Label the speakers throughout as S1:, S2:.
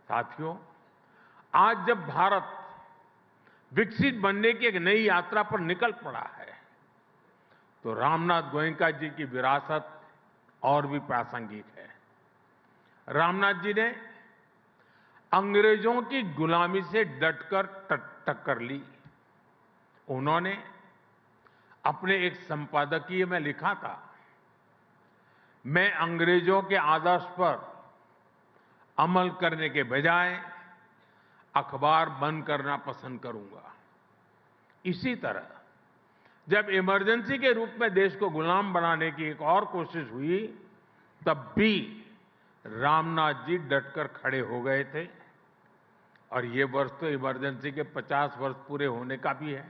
S1: साथियों, आज जब भारत विकसित बनने की एक नई यात्रा पर निकल पड़ा है, तो रामनाथ गोयनका जी की विरासत और भी प्रासंगिक है। रामनाथ जी ने अंग्रेजों की गुलामी से डटकर टक्कर ली। उन्होंने अपने एक संपादकीय में लिखा था, मैं अंग्रेजों के आदर्श पर अमल करने के बजाय अखबार बंद करना पसंद करूंगा। इसी तरह जब इमरजेंसी के रूप में देश को गुलाम बनाने की एक और कोशिश हुई, तब भी रामनाथ जी डटकर खड़े हो गए थे। और ये वर्ष तो इमरजेंसी के 50 वर्ष पूरे होने का भी है।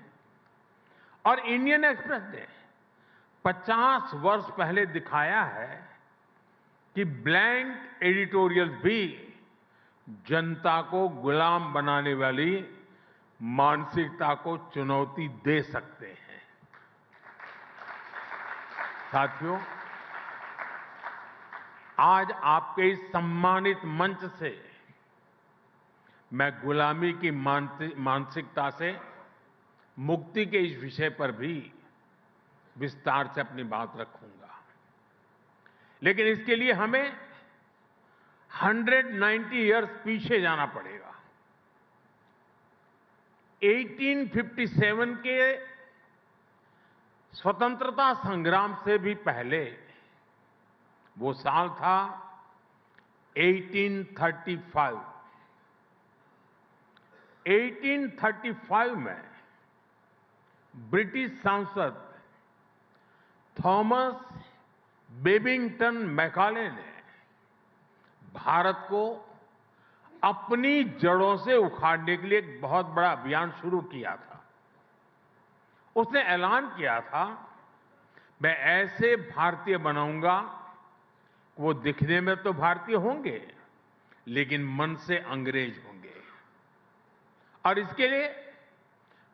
S1: और इंडियन एक्सप्रेस ने 50 वर्ष पहले दिखाया है कि ब्लैंक एडिटोरियल भी जनता को गुलाम बनाने वाली मानसिकता को चुनौती दे सकते हैं। साथियों, आज आपके इस सम्मानित मंच से मैं गुलामी की मानसिकता से मुक्ति के इस विषय पर भी विस्तार से अपनी बात रखूंगा। लेकिन इसके लिए हमें 190 इयर्स पीछे जाना पड़ेगा। 1857 के स्वतंत्रता संग्राम से भी पहले वो साल था 1835। 1835 में ब्रिटिश सांसद थॉमस बेबिंगटन मैकाले ने भारत को अपनी जड़ों से उखाड़ने के लिए एक बहुत बड़ा अभियान शुरू किया था। उसने ऐलान किया था, मैं ऐसे भारतीय बनाऊंगा, वो दिखने में तो भारतीय होंगे लेकिन मन से अंग्रेज होंगे। और इसके लिए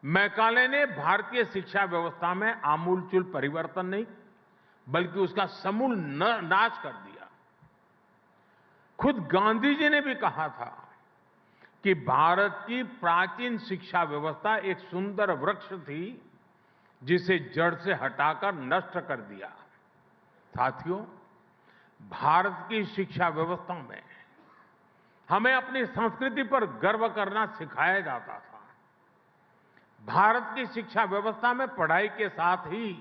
S1: मैकाले ने भारतीय शिक्षा व्यवस्था में आमूलचूल परिवर्तन नहीं बल्कि उसका समूल नाश कर दिया। खुद गांधी जी ने भी कहा था कि भारत की प्राचीन शिक्षा व्यवस्था एक सुंदर वृक्ष थी जिसे जड़ से हटाकर नष्ट कर दिया। साथियों, भारत की शिक्षा व्यवस्था में हमें अपनी संस्कृति पर गर्व करना सिखाया जाता था। भारत की शिक्षा व्यवस्था में पढ़ाई के साथ ही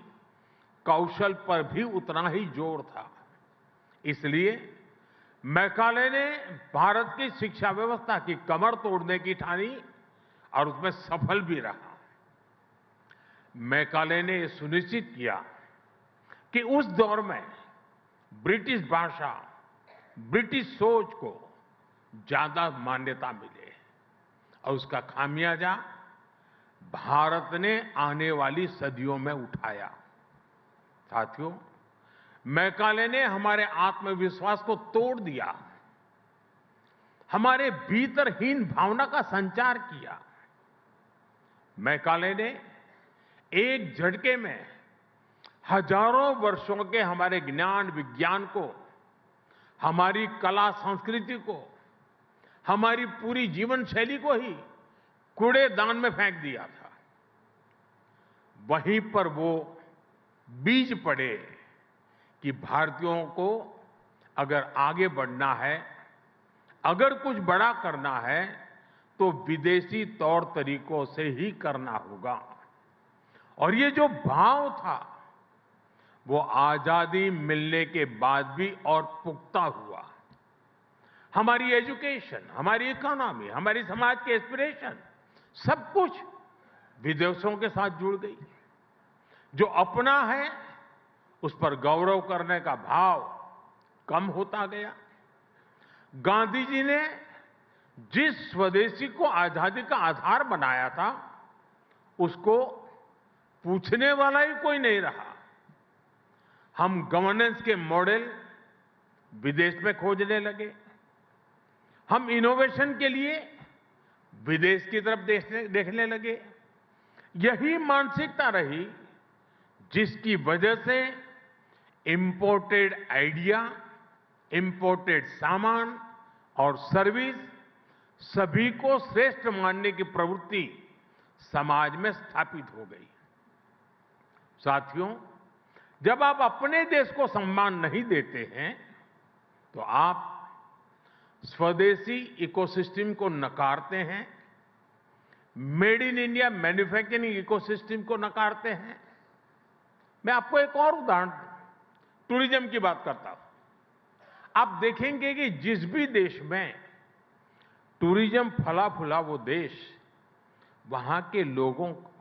S1: कौशल पर भी उतना ही जोर था। इसलिए मैकाले ने भारत की शिक्षा व्यवस्था की कमर तोड़ने की ठानी और उसमें सफल भी रहा। मैकाले ने यह सुनिश्चित किया कि उस दौर में ब्रिटिश भाषा, ब्रिटिश सोच को ज्यादा मान्यता मिले और उसका खामियाजा भारत ने आने वाली सदियों में उठाया। साथियों, मैकाले ने हमारे आत्मविश्वास को तोड़ दिया, हमारे भीतरहीन भावना का संचार किया। मैकाले ने एक झटके में हजारों वर्षों के हमारे ज्ञान विज्ञान को, हमारी कला संस्कृति को, हमारी पूरी जीवन शैली को ही कूड़ेदान में फेंक दिया था। वहीं पर वो बीज पड़े कि भारतीयों को अगर आगे बढ़ना है, अगर कुछ बड़ा करना है, तो विदेशी तौर तरीकों से ही करना होगा। और ये जो भाव था वो आजादी मिलने के बाद भी और पुख्ता हुआ। हमारी एजुकेशन, हमारी इकोनॉमी, हमारी समाज के एस्पिरेशन सब कुछ विदेशों के साथ जुड़ गई। जो अपना है उस पर गौरव करने का भाव कम होता गया। गांधी जी ने जिस स्वदेशी को आजादी का आधार बनाया था उसको पूछने वाला ही कोई नहीं रहा। हम गवर्नेंस के मॉडल विदेश में खोजने लगे। हम इनोवेशन के लिए विदेश की तरफ देखने लगे। यही मानसिकता रही जिसकी वजह से इंपोर्टेड आइडिया, इंपोर्टेड सामान और सर्विस सभी को श्रेष्ठ मानने की प्रवृत्ति समाज में स्थापित हो गई। साथियों, जब आप अपने देश को सम्मान नहीं देते हैं तो आप स्वदेशी इकोसिस्टम को नकारते हैं, made in India manufacturing ecosystem को नकारते हैं। मैं आपको एक और उदाहरण टूरिज्म की बात करता हूं। आप देखेंगे कि जिस भी देश में टूरिज्म फला फूला वो देश, वहां के लोगों को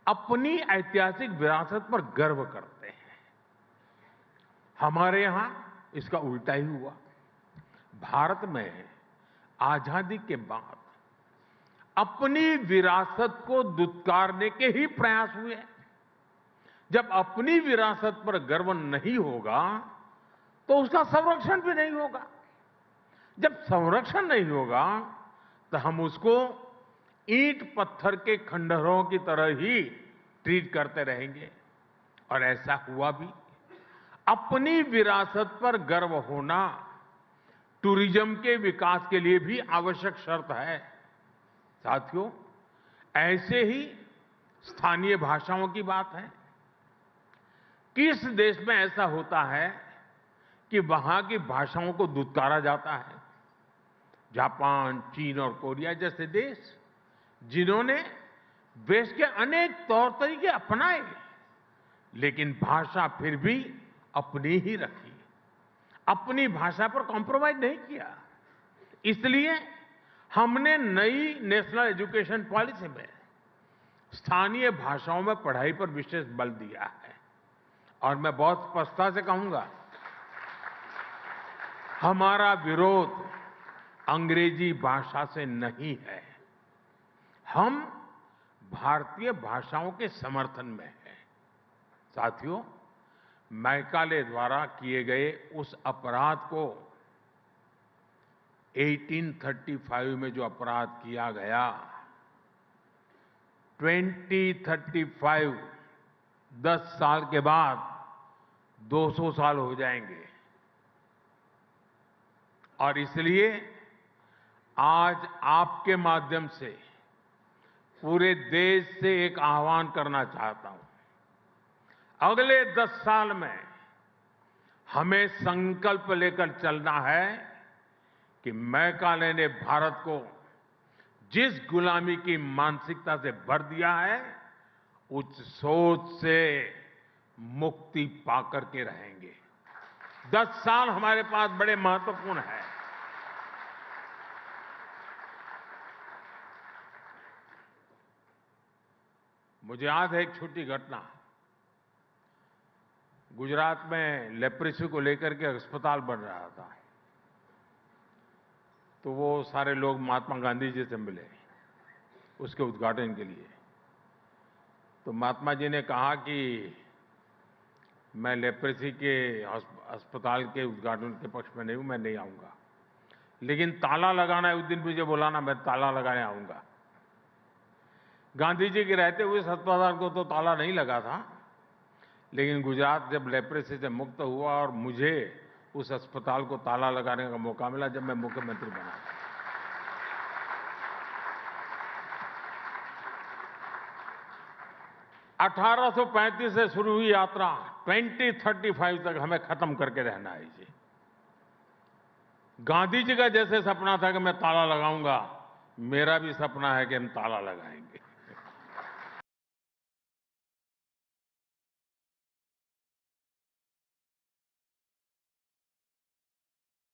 S1: अपनी ऐतिहासिक विरासत पर गर्व करते हैं। हमारे यहां इसका उल्टा ही हुआ। भारत में आजादी के बाद अपनी विरासत को दुत्कारने के ही प्रयास हुए। जब अपनी विरासत पर गर्व नहीं होगा तो उसका संरक्षण भी नहीं होगा। जब संरक्षण नहीं होगा तो हम उसको ईंट पत्थर के खंडहरों की तरह ही ट्रीट करते रहेंगे। और ऐसा हुआ भी। अपनी विरासत पर गर्व होना टूरिज्म के विकास के लिए भी आवश्यक शर्त है। साथियों, ऐसे ही स्थानीय भाषाओं की बात है। किस देश में ऐसा होता है कि वहां की भाषाओं को दुत्कारा जाता है? जापान, चीन और कोरिया जैसे देश, जिन्होंने देश के अनेक तौर तरीके अपनाए, लेकिन भाषा फिर भी अपनी ही रखी, अपनी भाषा पर कॉम्प्रोमाइज नहीं किया। इसलिए हमने नई नेशनल एजुकेशन पॉलिसी में स्थानीय भाषाओं में पढ़ाई पर विशेष बल दिया है। और मैं बहुत स्पष्टता से कहूंगा, हमारा विरोध अंग्रेजी भाषा से नहीं है, हम भारतीय भाषाओं के समर्थन में हैं। साथियों, मैकाले द्वारा किए गए उस अपराध को 1835 में जो अपराध किया गया, 2035 10 साल के बाद 200 साल हो जाएंगे। और इसलिए आज आपके माध्यम से पूरे देश से एक आह्वान करना चाहता हूं। अगले 10 साल में हमें संकल्प लेकर चलना है कि मैकाले ने भारत को जिस गुलामी की मानसिकता से भर दिया है, उस सोच से मुक्ति पाकर के रहेंगे। 10 साल हमारे पास बड़े महत्वपूर्ण हैं। मुझे याद है एक छोटी घटना। गुजरात में लेप्रेसी को लेकर के अस्पताल बन रहा था, तो वो सारे लोग महात्मा गांधी जी से मिले उसके उद्घाटन के लिए। तो महात्मा जी ने कहा कि मैं लेप्रेसी के अस्पताल के उद्घाटन के पक्ष में नहीं हूं, मैं नहीं आऊंगा, लेकिन ताला लगाना है, उस दिन मुझे बुलाना, मैं ताला लगाने आऊंगा। गांधी जी के रहते हुए इस अस्पताल को तो ताला नहीं लगा था, लेकिन गुजरात जब लेप्रेसी से मुक्त हुआ और मुझे उस अस्पताल को ताला लगाने का मौका मिला जब मैं मुख्यमंत्री बना। 1835 से शुरू हुई यात्रा 2035 तक हमें खत्म करके रहना है। जी, गांधी जी का जैसे सपना था कि मैं ताला लगाऊंगा, मेरा भी सपना है कि हम ताला लगाएंगे।